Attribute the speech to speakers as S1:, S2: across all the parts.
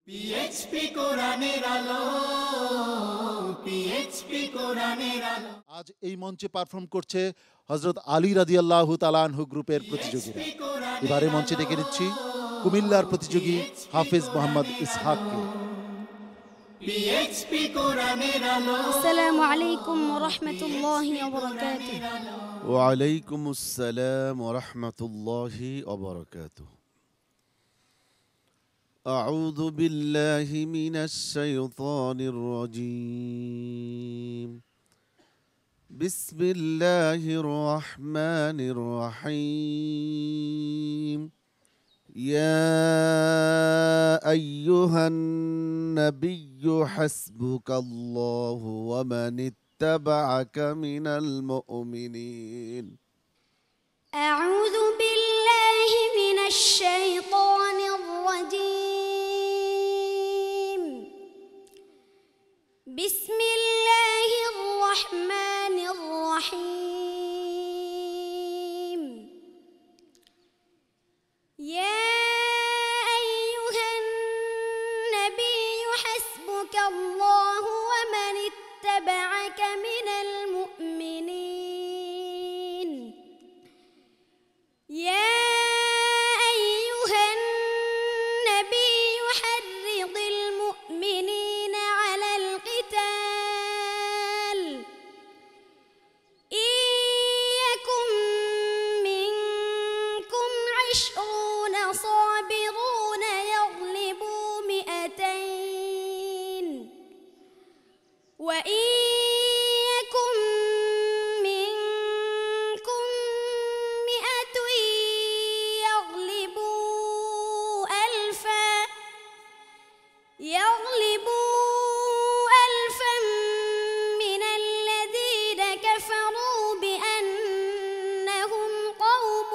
S1: পিএইচপি কোরআনের আলো, পিএইচপি কোরআনের আলো।
S2: আজ এই মঞ্চে পারফর্ম করছে হযরত আলী রাদিয়াল্লাহু তাআলা আনহু গ্রুপের প্রতিযোগীরা। এবারে মঞ্চে ডেকে নিচ্ছি কুমিল্লার প্রতিযোগী হাফেজ মোহাম্মদ ইসহাককে।
S1: পিএইচপি কোরআনের আলো।
S3: আসসালামু আলাইকুম ওয়া রাহমাতুল্লাহি ওয়া বারাকাতুহু।
S4: ওয়া আলাইকুমুস সালাম ওয়া রাহমাতুল্লাহি ওয়া বারাকাতুহু। আউযু বিল্লাহি মিনাশ শাইতানির রাজীম। বিসমিল্লাহির রহমানির রহিম। ইয়া আইয়ুহান নাবিয়্যু হাসবুকাল্লাহু ওয়া মান ইত্তাবা'আকা মিনাল মুমিনিন।
S3: أعوذ بالله من الشيطان الرجيم. بسم الله الرحمن الرحيم. يا أيها النبي حسبك الله ومن اتبعك من المؤمنين. يا أيها النبي حرض المؤمنين على القتال. إن يكن منكم 20 صابرون يغلبوا 200 وإن يكن منكم 100 يغلبوا 1000 من الذين كفروا بأنهم قوم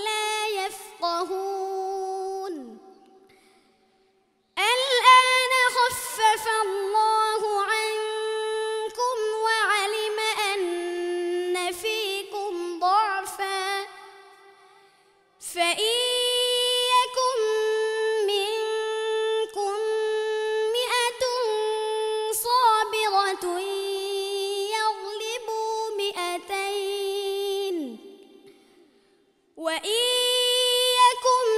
S3: لا يفقهون. الآن خفف الله عنكم وعلم أن فيكم ضعفا فإن يكن منكم 100 صابرة يغلبوا 200 وإن يكن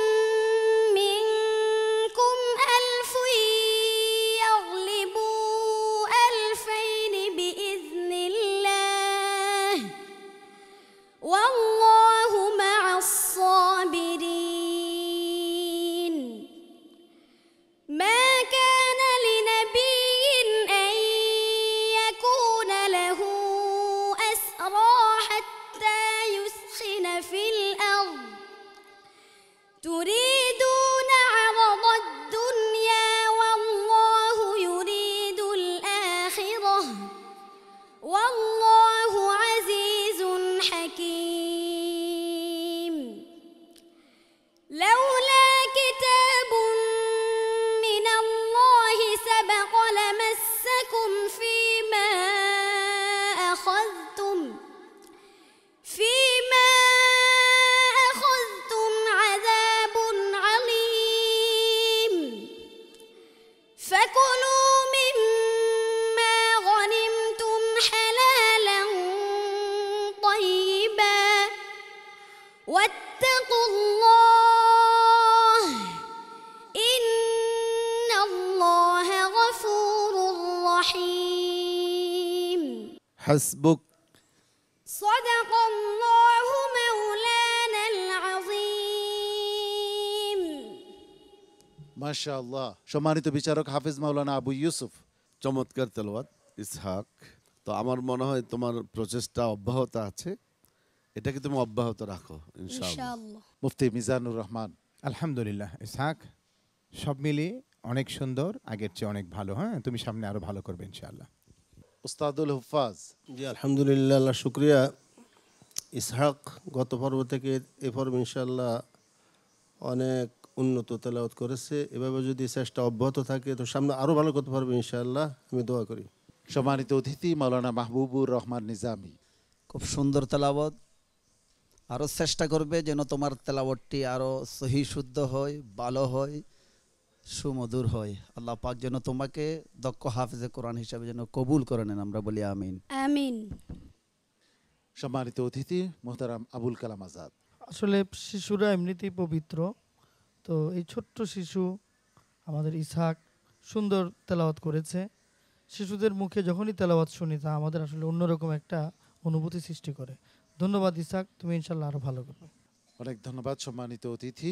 S3: منكم 1000 يغلبوا 2000 بإذن الله والله مع الصابرين. ما كان لنبي أن يكون له أسرى حتى يثخن في الأرض تريدون عرض الدنيا والله يريد الآخرة والله عزيز حكيم. لولا كتاب من الله سبق لمسكم فيما أخذتم عذاب عليم. فكلوا مما غنمتم حلالا طيبا واتقوا الله إن الله غفور رحيم.
S4: হাসবুক।
S3: صدق الله مولانا العظيم.
S2: মাশাআল্লাহ। সম্মানিত বিচারক হাফেজ মাওলানা আবু ইউসুফ,
S4: চমৎকার তেলাওয়াত ইসহাক। তো আমার মনে হয় তোমার প্রচেষ্টা অব্যাহত আছে, এটাকে তুমি অব্যাহত রাখো ইনশাআল্লাহ।
S3: ইনশাআল্লাহ।
S2: মুফতি মিজানুর রহমান।
S5: আলহামদুলিল্লাহ ইসহাক, সব মিলিয়ে অনেক সুন্দর, আগের চেয়ে অনেক ভালো। হ্যাঁ, তুমি সামনে আরো ভালো করবে ইনশাআল্লাহ।
S2: উস্তাদুল হুফাজ।
S6: জি আলহামদুলিল্লাহ, আল্লাহ শুক্রিয়া। ইসহাক গত পর্ব থেকে এ পর্ব ইনশাআল্লাহ অনেক উন্নত তেলাওয়াত করেছে। এভাবে যদি চেষ্টা অব্যাহত থাকে তো সামনে আরও ভালো করতে পারবে ইনশাআল্লাহ, আমি দোয়া করি।
S2: সম্মানিত অতিথি মাওলানা মাহবুবুর রহমান নিজামী।
S7: খুব সুন্দর তেলাওয়াত, আরও চেষ্টা করবে যেন তোমার তেলাওয়াতটি আরও সহি শুদ্ধ হয়, ভালো হয়, সুমধুর হয়। আল্লাহ পাক যেন তোমাকে দক্ষ হাফেজে কোরআন হিসাবে যেন কবুল করে নেন, আমরা বলি আমিন।
S3: আমিন।
S2: সম্মানিত অতিথি মোহতারাম আবুল কালাম আজাদ।
S8: আসলে শিশুরা এমনিতেই পবিত্র, তো এই ছোট্ট শিশু আমাদের ইসহাক সুন্দর তেলাওয়াত করেছে। শিশুদের মুখে যখনই তেলাওয়াত শুনি তা আমাদের আসলে অন্যরকম একটা অনুভূতি সৃষ্টি করে। ধন্যবাদ ইসহাক, তুমি ইনশাল্লাহ আরো ভালো করবে।
S2: অনেক ধন্যবাদ সম্মানিত অতিথি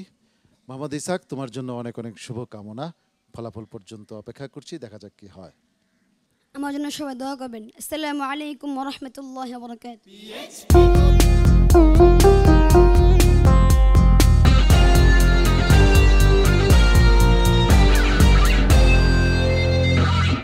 S2: মোহাম্মদ ইসহাক, তোমার জন্য অনেক অনেক শুভকামনা। ফলাফল পর্যন্ত অপেক্ষা করছি, দেখা যাক কি হয়।
S3: আমার জন্য সবাই দোয়া করবেন। আসসালামু আলাইকুম ওয়া রাহমাতুল্লাহি ওয়া বারাকাতুহু।